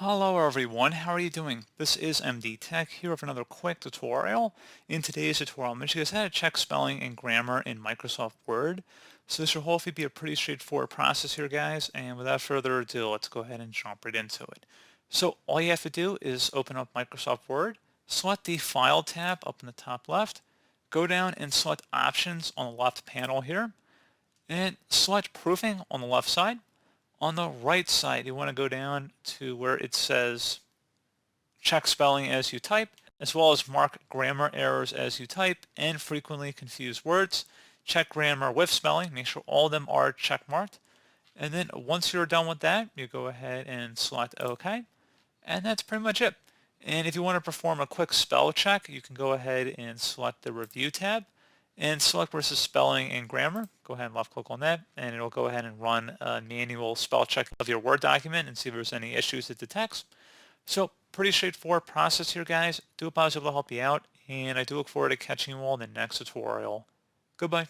Hello everyone, how are you doing? This is MD Tech here with another quick tutorial. In today's tutorial, I'm going to show you guys how to check spelling and grammar in Microsoft Word. So this should hopefully be a pretty straightforward process here, guys, and without further ado, let's go ahead and jump right into it. So all you have to do is open up Microsoft Word, select the File tab up in the top left, go down and select Options on the left panel here, and select Proofing on the left side. On the right side, you want to go down to where it says check spelling as you type, as well as mark grammar errors as you type and frequently confused words. Check grammar with spelling, make sure all of them are check marked. And then once you're done with that, you go ahead and select OK. And that's pretty much it. And if you want to perform a quick spell check, you can go ahead and select the Review tab and select versus spelling and grammar. Go ahead and left click on that and it'll go ahead and run a manual spell check of your Word document and see if there's any issues with the text. So pretty straightforward process here, guys. Do hope I was able to help you out, and I do look forward to catching you all in the next tutorial. Goodbye.